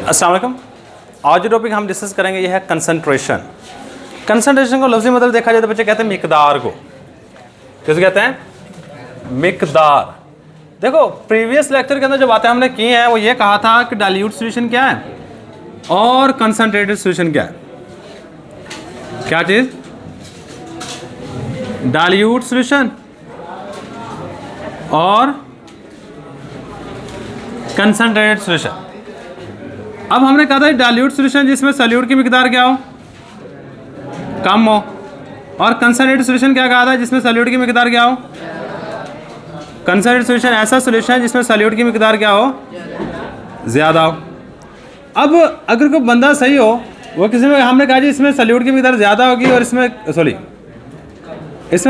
अस्सलाम वालेकुम। आज जो टॉपिक हम डिस्कस करेंगे ये है कंसंट्रेशन। कंसंट्रेशन को लफ्ज़ी मतलब देखा जाए तो बच्चे कहते हैं मिकदार को। किसे कहते हैं? मिकदार। देखो प्रीवियस लेक्चर के अंदर जो बातें हमने की हैं वो ये कहा था कि डाइल्यूट सॉल्यूशन क्या है और कंसंट्रेटेड सॉल्यूशन क्या है। क्या चीज़? डाइल्यूट सॉल्यूशन और कंसंट्रेटेड सॉल्यूशन। अब हमने कहा था डाइल्यूट सॉल्यूशन जिसमें सॉल्यूट की मिकदार क्या हो, कम हो, और कंसंट्रेटेड सॉल्यूशन क्या कहा था जिसमें सॉल्यूट की मिकदार क्या हो। कंसंट्रेटेड सॉल्यूशन ऐसा सॉल्यूशन है जिसमें सॉल्यूट की मिकदार क्या हो, ज़्यादा हो। अब अगर कोई बंदा सही हो वो किसी में हमने कहा जी इसमें सॉल्यूट की मिकदार ज़्यादा होगी और इसमें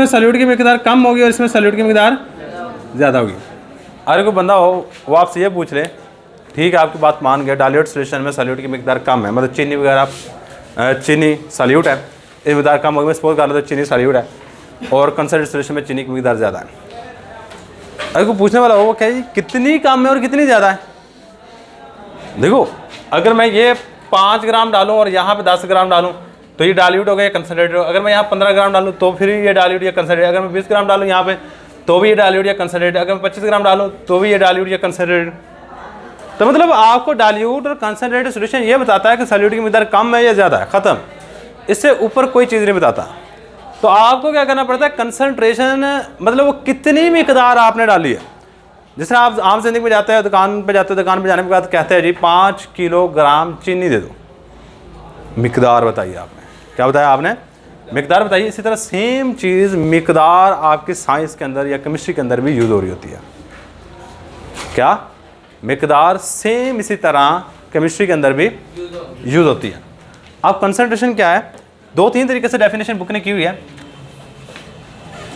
सॉल्यूट की मिकदार कम होगी और इसमें सॉल्यूट की मिकदार ज़्यादा होगी। अगर कोई बंदा हो वो आपसे ये पूछ ले, ठीक है आपकी बात मान गया, डाइल्यूट सॉल्यूशन में सॉल्यूट की मिकदार कम है, मतलब चीनी वगैरह चीनी सॉल्यूट है, इस मिकदार कम होगी, मैं सपोज कर लेता हूँ चीनी सॉल्यूट है और कंसंट्रेटेड सॉल्यूशन में चीनी की मिकदार ज़्यादा है। अगर कोई पूछने वाला हो वो क्या जी कितनी कम है और कितनी ज़्यादा है। देखो अगर मैं ये 5 ग्राम डालूँ और यहाँ पे 10 ग्राम डालूँ तो ये डाइल्यूट हो गया, कंसंट्रेटेड। अगर मैं यहाँ 15 ग्राम डालूँ तो फिर ये डाइल्यूट या कंसंट्रेटेड। अगर मैं 20 ग्राम डालूँ यहाँ पे तो भी ये डाइल्यूट या कंसंट्रेटेड। अगर मैं 25 ग्राम डालूँ तो भी ये डाइल्यूट या कंसंट्रेटेड। तो मतलब आपको डाइल्यूट और कंसंट्रेटेड सॉल्यूशन ये बताता है कि सॉल्यूट की मिकदार कम है या ज़्यादा है, ख़त्म। इससे ऊपर कोई चीज़ नहीं बताता। तो आपको क्या करना पड़ता है, कंसंट्रेशन मतलब वो कितनी मिकदार आपने डाली है। जैसे आप आम जिंदगी में जाते हैं, दुकान पे जाते हैं, दुकान पे जाने के बाद कहते हैं जी 5 किलोग्राम चीनी दे दो। मिकदार बताइए आपने, क्या बताया आपने? मिकदार बताइए। इसी तरह सेम चीज़ मिकदार आपकी साइंस के अंदर या केमिस्ट्री के अंदर भी यूज़ हो रही होती है। क्या? मिकदार सेम इसी तरह केमिस्ट्री के अंदर भी यूज़ होती है। अब कंसंट्रेशन क्या है, 2-3 तरीके से डेफिनेशन बुक ने की हुई है।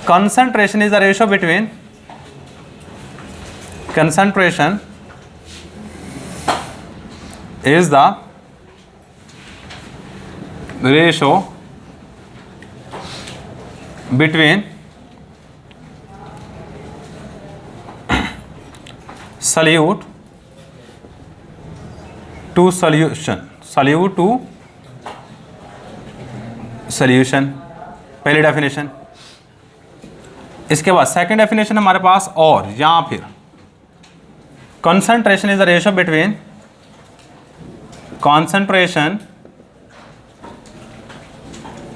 Concentration is the ratio between concentration is the ratio between solute to solution, solute to solution, पहली डेफिनेशन। इसके बाद सेकंड डेफिनेशन हमारे पास, और या फिर concentration is the ratio between concentration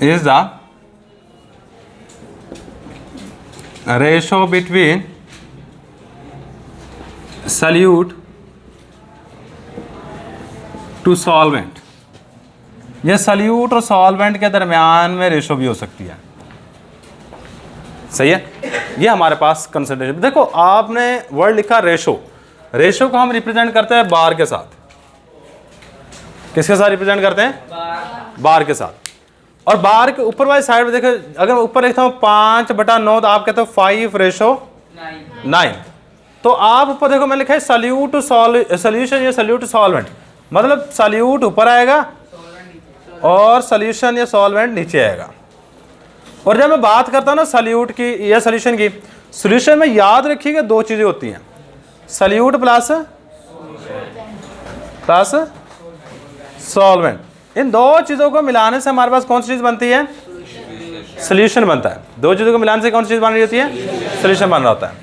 is the ratio between solute to solvent। यह solute और solvent के दरमियान में रेशो भी हो सकती है। सही है, ये हमारे पास कंसंट्रेशन। देखो आपने वर्ड लिखा रेशो, रेशो को हम रिप्रेजेंट करते हैं बार के साथ। किसके साथ रिप्रेजेंट करते हैं? बार के साथ। और बार के ऊपर वाली साइड में देखो, अगर मैं ऊपर लिखता हूँ 5/9 तो आप कहते हो 5:9। तो आप ऊपर देखो मैं लिखा है सॉल्यूट टू सॉल्यूशन या सॉल्यूट टू सॉल्वेंट, मतलब सॉल्यूट ऊपर आएगा और सॉल्यूशन या सॉल्वेंट नीचे आएगा। और जब मैं बात करता हूँ ना सॉल्यूट की या सॉल्यूशन की, सॉल्यूशन में याद रखिएगा 2 चीज़ें होती हैं, सॉल्यूट प्लस सॉल्वेंट। इन 2 चीज़ों को मिलाने से हमारे पास कौन सी चीज़ बनती है? सॉल्यूशन बनता है। 2 चीज़ों को मिलाने से कौन सी चीज़ बन रही होती है? सॉल्यूशन बन रहा होता है।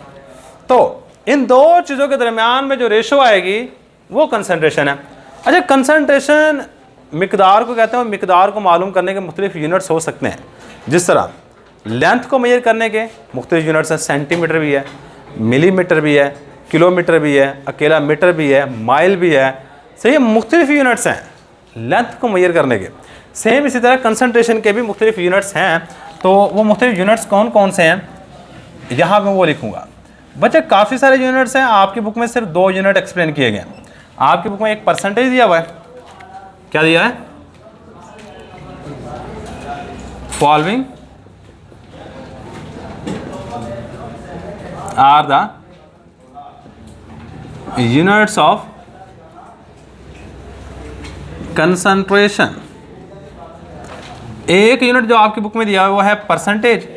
तो इन 2 चीज़ों के दरमियान में जो रेशो आएगी वो कंसंट्रेशन है। अच्छा, कंसंट्रेशन मिकदार को कहते हैं। मिकदार को मालूम करने के मुख्तलिफ यूनिट्स हो सकते हैं। जिस तरह लेंथ को मेजर करने के मुख्तलिफ यूनिट्स हैं, सेंटीमीटर भी है, मिलीमीटर भी है, किलोमीटर भी है, अकेला मीटर भी है, माइल भी है। सही है, मुख्तलिफ यूनिट्स हैं लेंथ को मेजर करने के। सेम इसी तरह कंसंट्रेशन के भी मुख्तलिफ यूनिट्स हैं। तो वो मुख्तलिफ यूनिट्स कौन कौन से हैं यहाँ मैं वो लिखूँगा। बच्चे काफ़ी सारे यूनिट्स हैं, आपकी बुक में सिर्फ 2 यूनिट एक्सप्लेन किए गए हैं। आपकी बुक में एक परसेंटेज दिया हुआ है। क्या दिया है? Following are the units of concentration. एक यूनिट जो आपकी बुक में दिया है वो है परसेंटेज,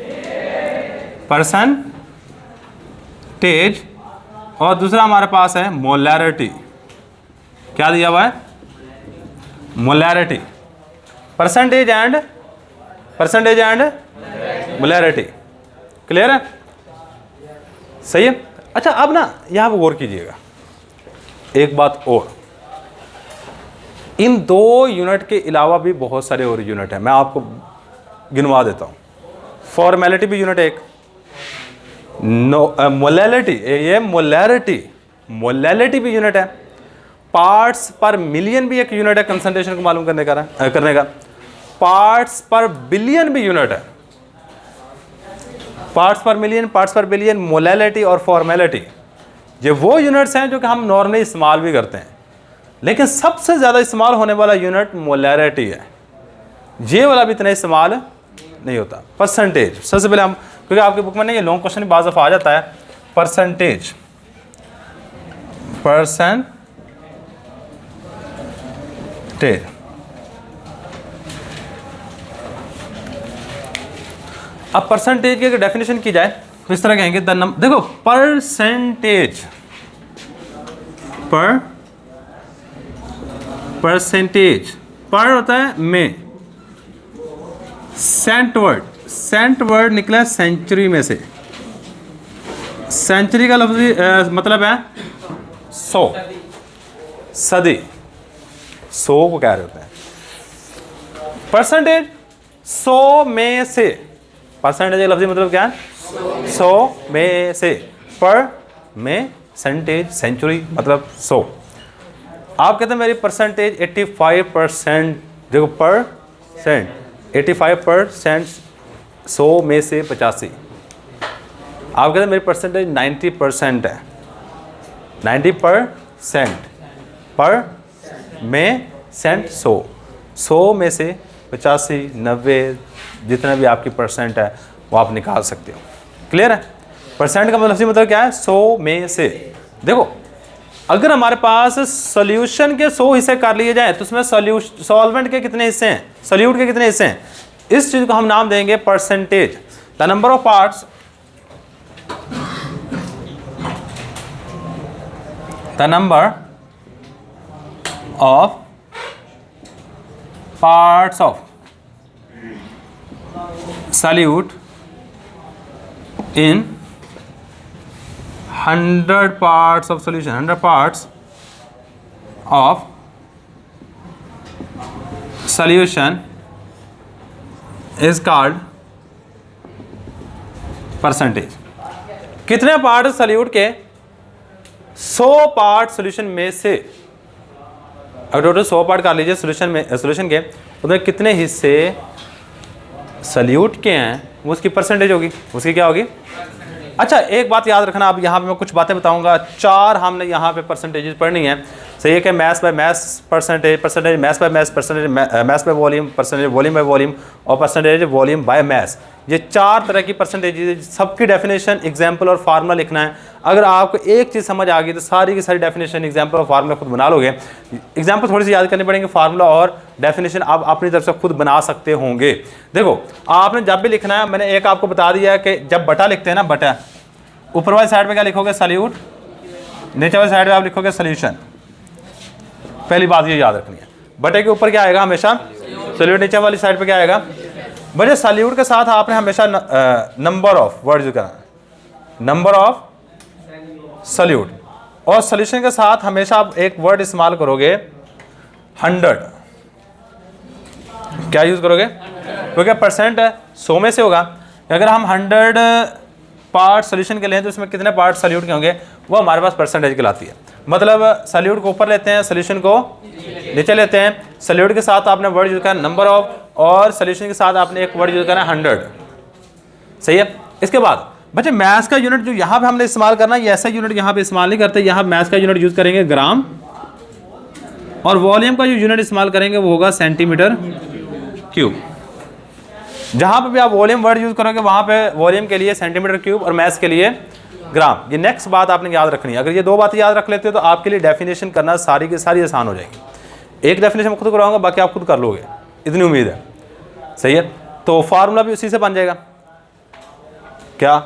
और दूसरा हमारे पास है मोलैरिटी। क्या दिया हुआ है? Molarity, percentage and molarity. Clear है? सही है। अच्छा अब ना यहाँ पर गौर कीजिएगा एक बात और, इन दो यूनिट के अलावा भी बहुत सारे और यूनिट हैं, मैं आपको गिनवा देता हूँ। फॉर्मेलिटी भी यूनिट एक, मोलैलिटी, ये मोलैलिटी भी यूनिट है, पार्ट्स पर मिलियन भी एक यूनिट है कंसंट्रेशन को मालूम करने का, पार्ट्स पर बिलियन भी यूनिट है, पार्ट्स पर मिलियन, पार्ट्स पर बिलियन, मोलैलिटी और फॉर्मेलिटी, ये वो यूनिट्स हैं जो कि हम नॉर्मली इस्तेमाल भी करते हैं, लेकिन सबसे ज़्यादा इस्तेमाल होने वाला यूनिट मोलैरिटी है, ये वाला भी इतना इस्तेमाल नहीं होता। परसेंटेज सबसे पहले हम, क्योंकि आपकी बुक में नहीं, ये लॉन्ग क्वेश्चन बाज़ दफ़ा आ जाता है, परसेंटेज, अब परसेंटेज की अगर डेफिनेशन की जाए तो इस तरह कहेंगे, देखो परसेंटेज पर होता है में, सेंट वर्ड निकला है सेंचुरी में से, सेंचुरी का लफ्ज़ मतलब है 100, सदी, 100 को कह रहे होते हैं। परसेंटेज 100 में से, परसेंटेज का लफ्ज़ी मतलब क्या है? 100 में से, पर में सेंटेज, सेंचुरी मतलब 100। आप कहते हैं मेरी परसेंटेज 85%, देखो परसेंट 85%, 100 में से 85। आप कहते हैं मेरी परसेंटेज 90% है, 90% पर में सेंट 100 में से 85, 90, जितना भी आपकी परसेंट है वो आप निकाल सकते हो। क्लियर है? परसेंट का मतलब क्या है? 100 में से। देखो अगर हमारे पास सॉल्यूशन के 100 हिस्से कर लिए जाए तो उसमें सॉल्वेंट के कितने हिस्से हैं, सॉल्यूट के कितने हिस्से हैं, इस चीज को हम नाम देंगे percentage. The number of parts, the number of parts of solute in 100 parts of solution, 100 parts of solution is called percentage। कितने पार्ट सॉल्यूट के? 100 पार्ट सॉल्यूशन में से, अगर टोटल 100 पार्ट कर लीजिए सॉल्यूशन के, उसमें कितने हिस्से सॉल्यूट के हैं वो उसकी परसेंटेज होगी, उसकी क्या होगी? अच्छा एक बात याद रखना, अब यहाँ पे मैं कुछ बातें बताऊंगा, 4 हमने यहाँ पे परसेंटेजेस पढ़नी है। सही है कि maths by maths percentage maths by maths percentage, maths by volume percentage, volume by volume और परसेंटेज वॉल्यूम बाय मैथ्स, ये 4 तरह की परसेंटेज, सबकी डेफिनेशन, एग्जाम्पल और फार्मूला लिखना है। अगर आपको एक चीज़ समझ आ गई तो सारी की सारी डेफिनेशन, एग्जाम्पल और फार्मूला खुद बना लोगे। एग्जाम्पल थोड़ी सी याद करनी पड़ेंगे, फार्मूला और डेफिनेशन आप अपनी तरफ से खुद बना सकते होंगे। देखो आपने जब भी लिखना है, मैंने एक आपको बता दिया कि जब बटा लिखते हैं ना, बटा ऊपर वाली साइड पे क्या लिखोगे? सॉल्यूट, नीचे वाली साइड पे आप लिखोगे सॉल्यूशन। पहली बात ये याद रखनी है, बटे के ऊपर क्या आएगा हमेशा? सॉल्यूट। नीचे वाली साइड पे क्या आएगा? बच्चे सॉल्यूट के साथ आपने हमेशा नंबर ऑफ वर्ड यूज करना है, नंबर ऑफ सॉल्यूट, और सॉल्यूशन के साथ हमेशा आप एक वर्ड इस्तेमाल करोगे 100। क्या यूज करोगे? क्योंकि परसेंट 100 में से होगा। अगर हम 100 पार्ट सॉल्यूशन के लें तो इसमें कितने पार्ट सॉल्यूट के होंगे, वो हमारे पास परसेंटेज कहलाती है। मतलब सॉल्यूट को ऊपर लेते हैं, सॉल्यूशन को नीचे लेते हैं। सॉल्यूट के साथ आपने वर्ड यूज करना नंबर ऑफ, और सॉल्यूशन के साथ आपने एक वर्ड यूज करना 100। सही है? इसके बाद बच्चे मैथ्स का यूनिट जो यहाँ पे हमने इस्तेमाल करना है, ये ऐसा यूनिट यहाँ पे इस्तेमाल नहीं करते। यहाँ मैथ्स का यूनिट यूज करेंगे ग्राम, और वॉल्यूम का जो यूनिट इस्तेमाल करेंगे वो होगा सेंटीमीटर क्यूब। जहाँ पे भी आप वॉल्यूम वर्ड यूज करोगे वहाँ पे वॉल्यूम के लिए सेंटीमीटर क्यूब और मैथ्स के लिए ग्राम। ये नेक्स्ट बात आपने याद रखनी है। अगर ये 2 बातें याद रख लेते हो तो आपके लिए डेफिनेशन करना सारी की सारी आसान हो जाएगी। एक डेफिनेशन मैं खुद कराऊंगा, बाकी आप खुद कर लोगे, इतनी उम्मीद है। सही है? तो फार्मूला भी उसी से बन जाएगा। क्या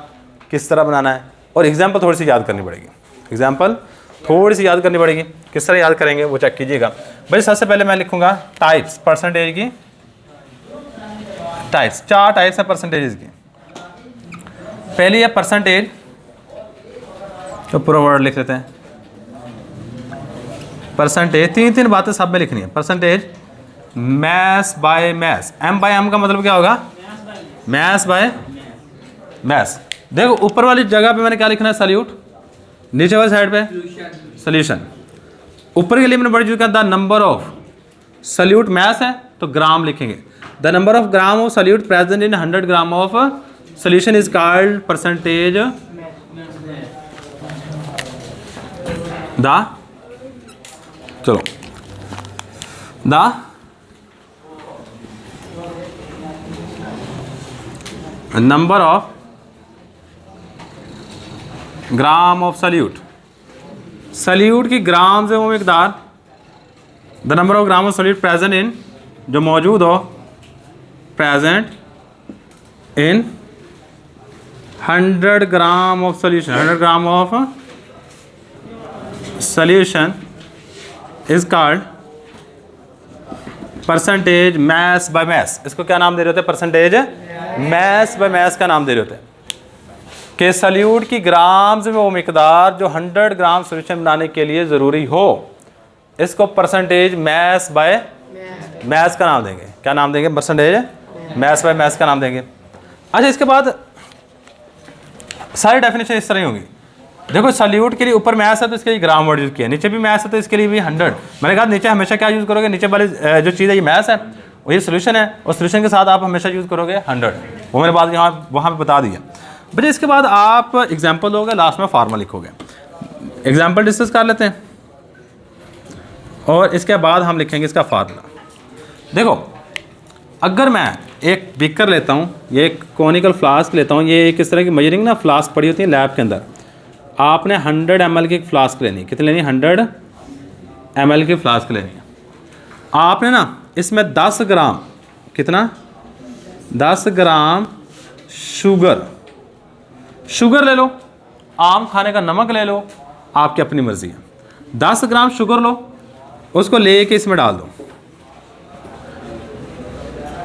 किस तरह बनाना है, और एग्जाम्पल थोड़ी सी याद करनी पड़ेगी। एग्जाम्पल थोड़ी सी याद करनी पड़ेगी, किस तरह याद करेंगे वो चेक कीजिएगा। भाई सबसे पहले मैं लिखूंगा टाइप्स, परसेंटेज की टाइप्स, 4 टाइप्स है परसेंटेज की। पहली है परसेंटेज, तो पूरा वर्ड लिख लेते हैं परसेंटेज। 3 बातें सब में लिखनी है। Percentage mass by mass, M by M का मतलब क्या होगा, मैस बाय मैस। देखो ऊपर वाली जगह पे मैंने क्या लिखना है, सल्यूट, नीचे वाली साइड पे सोल्यूशन। ऊपर के लिए मैंने बड़ी चीज का the number of solute mass है तो ग्राम लिखेंगे, the number of gram of solute present in 100 gram of solution is called percentage the, चलो the number of gram of solute, solute की ग्राम से वो मिकदार, the number of gram of solute present in, जो मौजूद हो, present in 100 gram of solution, 100 gram of solution is called percentage mass by mass. इसको क्या नाम दे रहे होते हैं, परसेंटेज मैस बाय मैस का नाम दे रहे होते हैं कि सल्यूट की ग्राम्स में वो मिकदार जो 100 ग्राम सोल्यूशन बनाने के लिए ज़रूरी हो, इसको परसेंटेज मैस बाय मैस का नाम देंगे। क्या नाम देंगे, परसेंटेज मैस बाय मैस का नाम देंगे। अच्छा इसके बाद सारी डेफिनेशन इस तरह ही होगी। देखो सल्यूट के लिए ऊपर मैस है तो इसके लिए ग्राम वर्ड यूज़ किया, नीचे भी मैस है तो इसके लिए भी 100। मैंने कहा नीचे हमेशा क्या यूज़ करोगे, नीचे वाली जो चीज़ है ये मैस है और ये सोल्यूशन है, और सोल्यूशन के साथ आप हमेशा यूज़ करोगे 100। वो मैंने बात यहाँ वहाँ पे बता दिया। बट इसके बाद आप एग्जाम्पल दोगे, लास्ट में फार्मूला लिखोगे। एग्जाम्पल डिस्कस कर लेते हैं और इसके बाद हम लिखेंगे इसका फार्मूला। देखो अगर मैं एक बीकर लेता हूँ, ये एक कॉनिकल फ्लास्क लेता हूँ, ये एक इस तरह की मेजरिंग ना फ्लास्क पड़ी होती है लैब के अंदर। आपने 100 ml की एक फ्लास्क लेनी है, कितनी लेनी है, 100 ml की फ्लास्क लेनी है। आपने ना इसमें 10 ग्राम, कितना, 10 ग्राम शुगर ले लो, आम खाने का नमक ले लो, आपकी अपनी मर्जी है। 10 ग्राम शुगर लो, उसको लेके इसमें डाल दो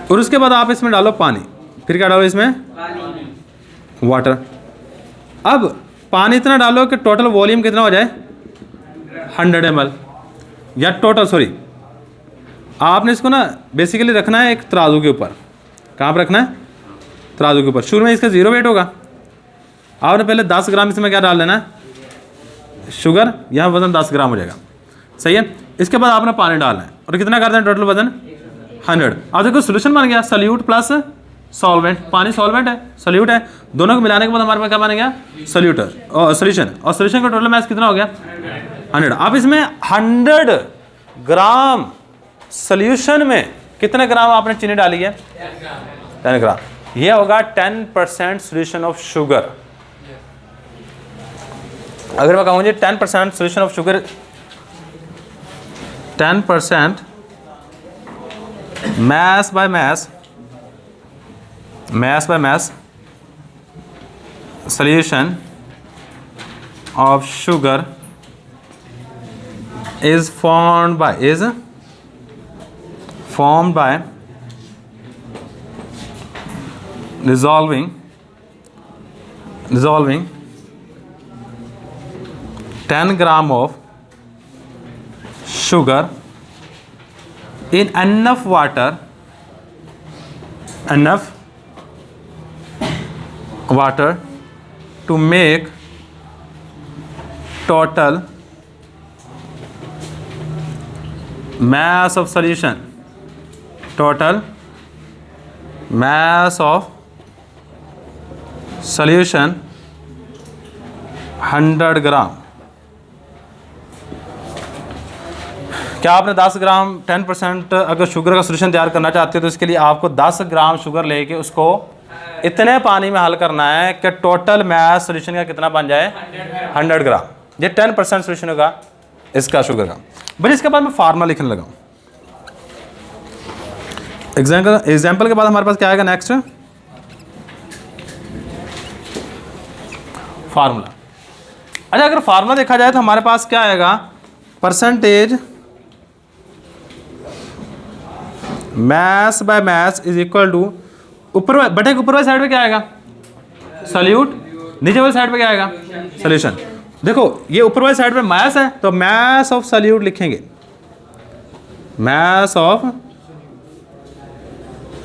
और उसके बाद आप इसमें डालो पानी। फिर क्या डालो इसमें, वाटर। अब पानी इतना डालो कि टोटल वॉल्यूम कितना हो जाए, 100 ml, या टोटल सॉरी आपने इसको ना बेसिकली रखना है एक तराजू के ऊपर। कहाँ पर रखना है, तराजू के ऊपर। शुरू में इसका 0 वेट होगा। आपने पहले 10 ग्राम इसमें क्या डाल लेना है, शुगर, यहाँ वज़न 10 ग्राम हो जाएगा, सही है। इसके बाद आपने पानी डालना है और कितना कर देना, टोटल वज़न 100। अब देखो सोल्यूशन बन गया, सल्यूट प्लस सॉल्वेंट। पानी सॉल्वेंट है, सल्यूट है, दोनों को मिलाने के बाद हमारे पास क्या बन गया, सल्यूटर और सोल्यूशन। और सोल्यूशन का टोटल मैस कितना हो गया, 100। अब इसमें 100 ग्राम सोल्यूशन में कितने ग्राम आपने चीनी डाली है, 10 ग्राम। ये होगा 10% सोल्यूशन ऑफ शुगर। अगर मैं कहूँ जी 10% solution of sugar, 10% mass by mass solution of sugar is formed by dissolving 10 gram of sugar in enough water to make total mass of solution, total mass of solution 100 ग्राम। क्या आपने 10 ग्राम 10% अगर sugar का solution तैयार करना चाहते हो तो इसके लिए आपको 10 ग्राम शुगर लेके उसको इतने पानी में हल करना है कि टोटल मैस सोल्यूशन का कितना बन जाए, 100 ग्राम। ये 10% सोल्यूशन होगा इसका शुगर का। बस इसके बाद मैं फार्मूला लिखने लगा। एग्जाम्पल के बाद हमारे पास क्या आएगा, नेक्स्ट फार्मूला। अच्छा अगर फार्मूला देखा जाए तो हमारे पास क्या आएगा, percentage mass by mass is equal to ऊपर बटे ऊपर वाली साइड पे क्या आएगा, सॉल्यूट, नीचे वाली साइड पे क्या आएगा, सॉल्यूशन। देखो ये ऊपर वाली साइड पे मैस है तो मैस ऑफ सॉल्यूट लिखेंगे, मैस ऑफ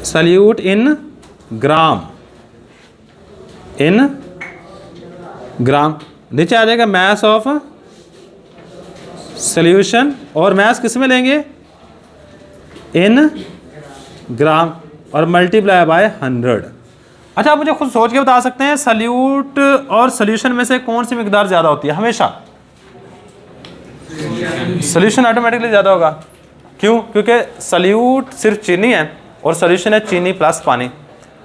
सॉल्यूट इन ग्राम, इन ग्राम। नीचे आ जाएगा मैस ऑफ सॉल्यूशन, और मैस किस में लेंगे, इन ग्राम, और मल्टीप्लाई बाय 100। अच्छा आप मुझे खुद सोच के बता सकते हैं सॉल्यूट और सॉल्यूशन में से कौन सी मिकदार ज़्यादा होती है, हमेशा सॉल्यूशन ऑटोमेटिकली ज़्यादा होगा। क्यों, क्योंकि सॉल्यूट सिर्फ चीनी है और सॉल्यूशन है चीनी प्लस पानी।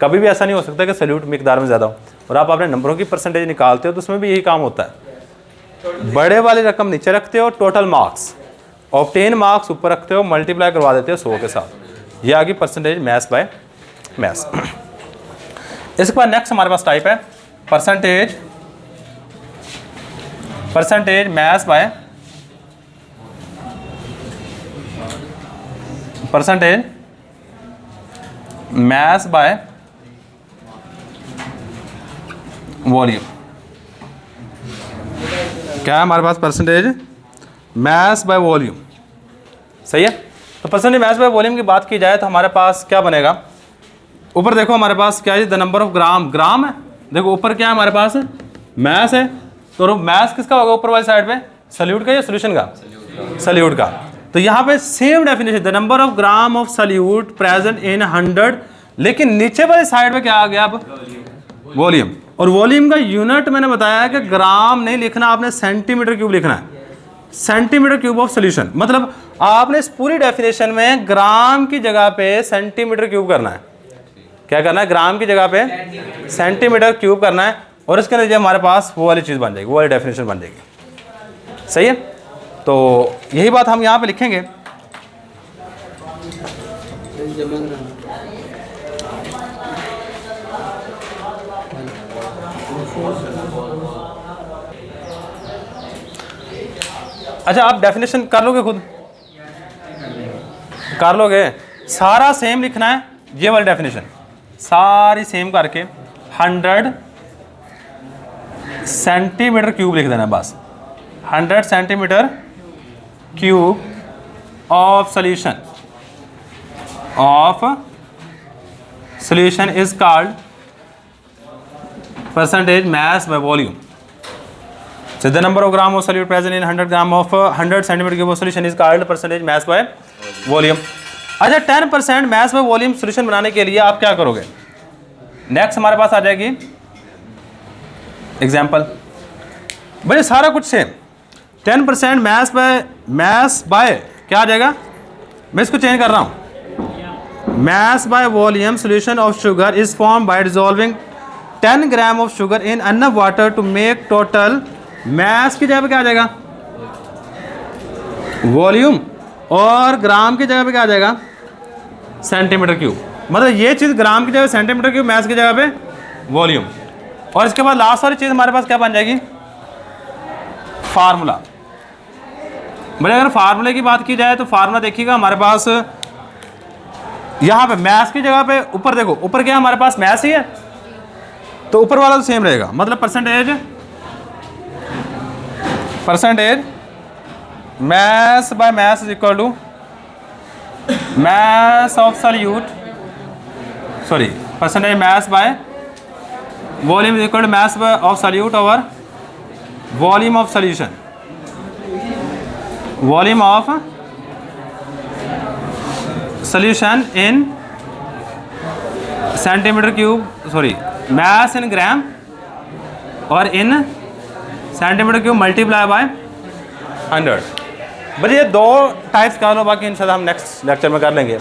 कभी भी ऐसा नहीं हो सकता कि सॉल्यूट मिकदार में ज़्यादा हो। और आप अपने नंबरों की परसेंटेज निकालते हो तो उसमें भी यही काम होता है, बड़े वाली रकम नीचे रखते हो, टोटल मार्क्स, ऑब्टेन मार्क्स ऊपर रखते हो, मल्टीप्लाई करवा देते हो 100 के साथ। ये आ गई परसेंटेज मैथ्स बाय मैथ्स। इसके बाद नेक्स्ट हमारे पास टाइप है percentage maths by percentage maths by volume. क्या है हमारे पास, परसेंटेज मैथ्स बाय वॉल्यूम। सही है। तो परसेंटेज मैथ्स बाय वॉल्यूम की बात की जाए तो हमारे पास क्या बनेगा, ऊपर देखो हमारे पास क्या है, द नंबर ऑफ ग्राम है। देखो ऊपर क्या है हमारे पास, मैथ्स है, तो मैथ्स किसका होगा ऊपर वाली साइड पे, सॉल्यूट का या सॉल्यूशन का, सॉल्यूट का। तो यहाँ पे same definition, the number of gram of solute present in 100, लेकिन नीचे वाली साइड पे क्या आ गया अब, वॉल्यूम। और वॉल्यूम का यूनिट मैंने बताया कि ग्राम नहीं लिखना, आपने सेंटीमीटर क्यूब लिखना है, सेंटीमीटर क्यूब ऑफ सॉल्यूशन। मतलब आपने इस पूरी डेफिनेशन में ग्राम की जगह पे सेंटीमीटर क्यूब करना है। क्या करना है, ग्राम की जगह पे सेंटीमीटर क्यूब करना है, और इसके नीचे हमारे पास वो वाली चीज़ बन जाएगी, वो वाली डेफिनेशन बन जाएगी। सही है। तो यही बात हम यहाँ पे लिखेंगे। अच्छा आप डेफिनेशन कर लोगे, खुद कर लोगे, सारा सेम लिखना है, ये वाली डेफिनेशन सारी सेम करके 100 सेंटीमीटर क्यूब लिख देना बस, 100 centimetre cube of solution is called percentage maths by volume. So the number of gram of solute present in 100 gram of 100 centimeter cube of solution is called percentage mass by volume। अच्छा 10% mass by volume solution बनाने के लिए आप क्या करोगे, next हमारे पास आ जाएगी example. भाई सारा कुछ सेम, 10% mass by क्या आ जाएगा, मैं इसको चेंज कर रहा हूँ, mass by volume solution of sugar is formed by dissolving 10 gram of sugar in enough water to make total mass की जगह पे क्या आ जाएगा, वॉल्यूम, और ग्राम की जगह पे क्या आ जाएगा, सेंटीमीटर क्यूब। मतलब ये चीज़ ग्राम की जगह सेंटीमीटर क्यूब, मैस की जगह पे वॉल्यूम। और इसके बाद लास्ट वाली चीज़ हमारे पास क्या बन जाएगी, फार्मूला। भाई अगर फार्मूले की बात की जाए तो फार्मूला देखिएगा हमारे पास यहाँ पे मैस की जगह पे ऊपर देखो, ऊपर क्या हमारे पास मैस ही है, तो ऊपर वाला तो सेम रहेगा। मतलब percentage mass by mass is equal to mass of solute, sorry percentage mass by volume is equal to mass of solute over volume of solution, volume of solution in centimetre cube, sorry mass in gram और in centimetre cube multiply by 100। बस ये दो types कर लो, बाकी इंशाल्लाह हम next lecture में कर लेंगे।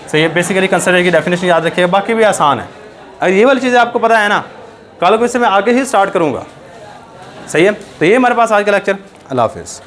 सो ये बेसिकली कंसिडर की डेफिनेशन याद रखिएगा, बाकी भी आसान है। अगर ये वाली चीज़ें आपको पता है ना, कल को इससे मैं आगे ही स्टार्ट करूँगा। सही है। तो ये हमारे पास आज का लेक्चर। अल्लाह हाफिज़।